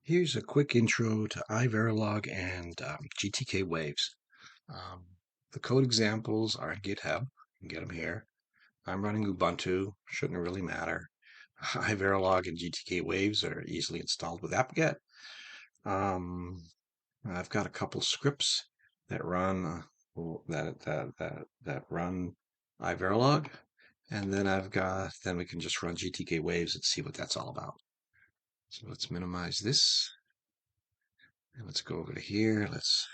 Here's a quick intro to iverilog and GTKWaves. Um, the code examples are at GitHub. You can get them here. I'm running Ubuntu. Shouldn't really matter. iverilog and GTKWaves are easily installed with apt-get. I've got a couple scripts that run that run iverilog, and then we can just run GTKWaves and see what that's all about. So let's minimize this. And let's go over to here. Let's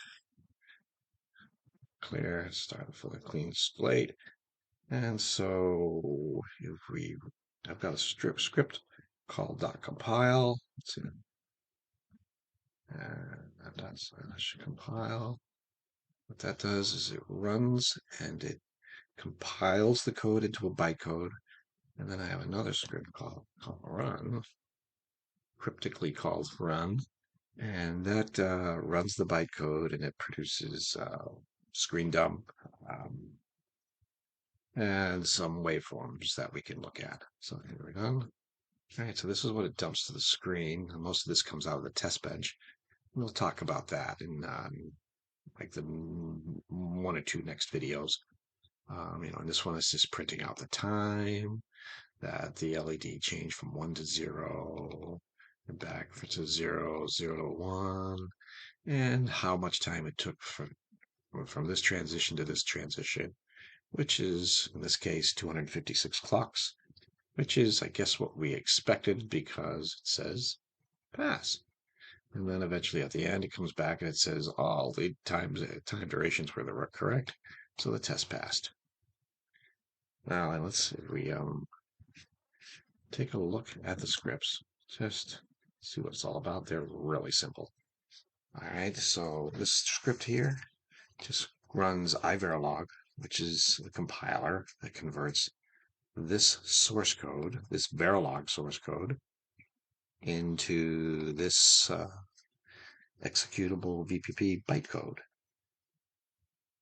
start with a clean slate. And so I've got a script called .compile. Let's see. And that's compile. What that does is it runs and it compiles the code into a bytecode. And then I have another script called run, cryptically called run. And that runs the bytecode and it produces screen dump and some waveforms that we can look at. So here we're done. All right, so this is what it dumps to the screen. Most of this comes out of the test bench. We'll talk about that in like the one or two next videos. In this one, it's just printing out the time that the LED changed from 1 to 0, and back to 0, 0 to 1, and how much time it took from this transition to this transition, which is, in this case, 256 clocks, which is, I guess, what we expected because it says pass. And then eventually at the end, it comes back and it says all the time durations were correct. So the test passed. Now, let's see, we take a look at the scripts. Just see what it's all about. They're really simple. All right, so this script here just runs iverilog, which is the compiler that converts this source code, this Verilog source code, into this executable VPP bytecode.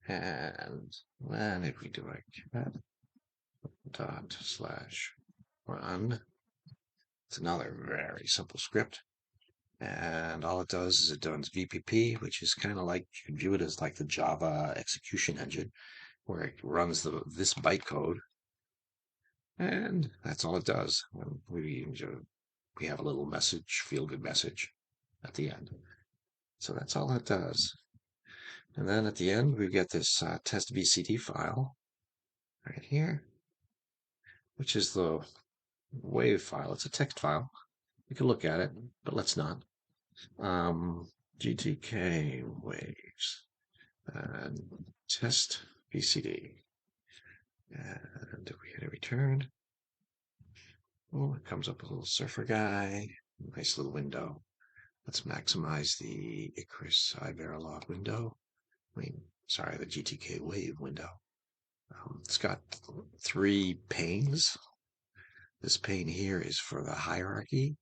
And then if we do a cat ./run, it's another very simple script. And all it does is it does VPP, which is kind of like, you can view it as like the Java execution engine, where it runs this bytecode. And that's all it does. When we have a little message, feel good message at the end. So that's all it does. And then at the end, we get this test VCD file right here, which is the wave file. It's a text file. We can look at it, but let's not. GTKWaves and test VCD. And we hit a return. Oh, it comes up with a little surfer guy. Nice little window. Let's maximize the Icarus Verilog window. Sorry, the GTKWave window. It's got 3 panes. This pane here is for the hierarchy.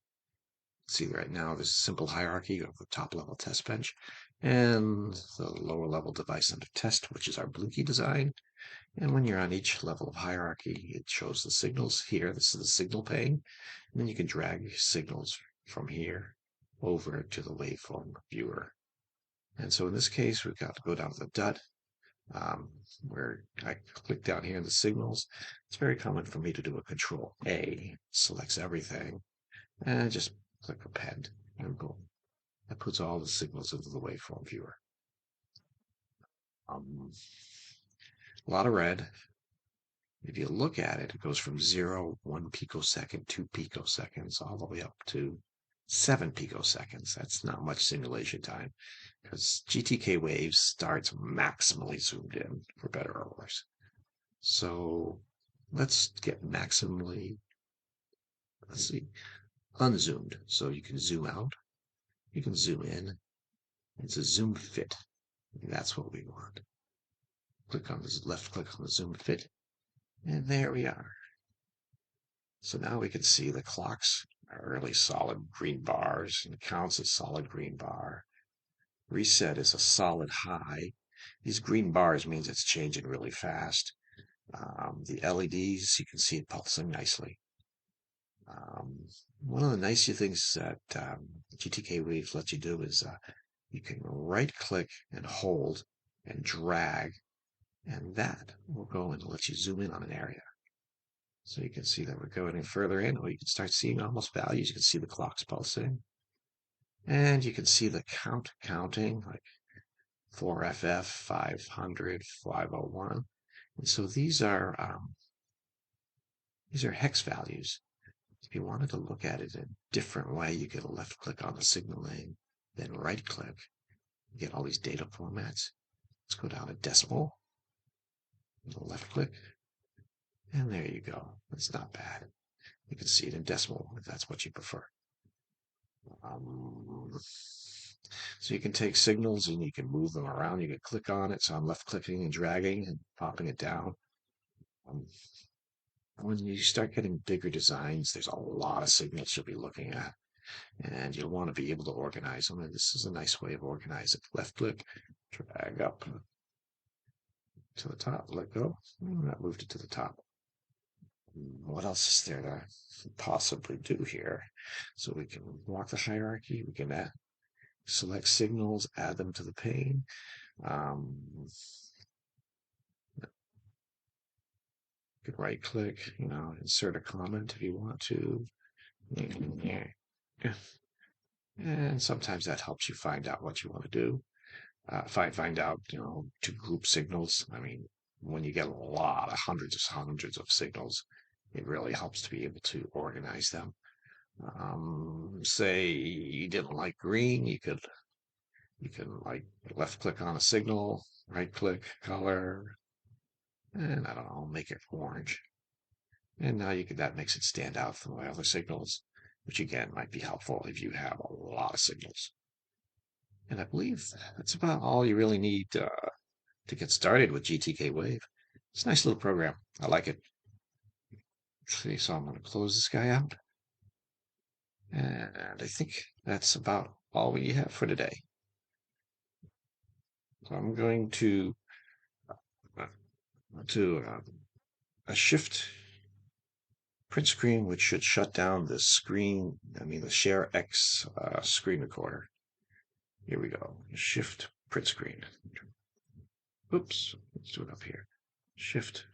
See right now, there's a simple hierarchy of the top level test bench and the lower level device under test, which is our blue key design. And when you're on each level of hierarchy, it shows the signals here. This is the signal pane. And then you can drag signals from here over to the waveform viewer. And so in this case, we've got to go down to the dot, where I click down here in the signals. It's very common for me to do a Control A, selects everything, and just click append, and boom. That puts all the signals into the waveform viewer. A lot of red. If you look at it, it goes from 0, 1 picosecond, 2 picoseconds, all the way up to 7 picoseconds. That's not much simulation time because GTKWaves starts maximally zoomed in, for better or worse. So let's get maximally, let's see, unzoomed. So you can zoom out, you can zoom in. It's a zoom fit. That's what we want. Click on this, left click on the zoom fit, and there we are. So now we can see the clocks are really solid green bars, and counts as solid green bar. Reset is a solid high. These green bars means it's changing really fast. The LEDs, you can see it pulsing nicely. One of the nicer things that GTKWaves lets you do is you can right click and hold and drag, and that will go and let you zoom in on an area. So you can see that we're going in further in, or you can start seeing almost values. You can see the clocks pulsing, and you can see the counting, like 4FF, 500, 501. And so these are hex values. If you wanted to look at it in a different way, you could left click on the signaling, then right click, get all these data formats. Let's go down to decimal, left click, and there you go. It's not bad. You can see it in decimal if that's what you prefer. So you can take signals and you can move them around. You can click on it. So I'm left clicking and dragging and popping it down. When you start getting bigger designs, there's a lot of signals you'll be looking at, and you'll want to be able to organize them. And this is a nice way of organizing. Left click, drag up to the top, let go. That moved it to the top. What else is there to possibly do here? So we can walk the hierarchy. We can select signals, add them to the pane. You can right click, insert a comment if you want to. And sometimes that helps you find out what you want to do. Find out, to group signals. I mean, when you get a lot of hundreds of signals, it really helps to be able to organize them. Say you didn't like green, you can like left click on a signal, right click, color, and I don't know, make it orange. And now that makes it stand out from the other signals, which again might be helpful if you have a lot of signals. And I believe that's about all you really need to get started with GTKWave. It's a nice little program. I like it. See, so I'm going to close this guy out. And I think that's about all we have for today. So I'm going to a shift print screen, which should shut down the screen, the Share X screen recorder. Here we go. Shift print screen. Oops, let's do it up here. Shift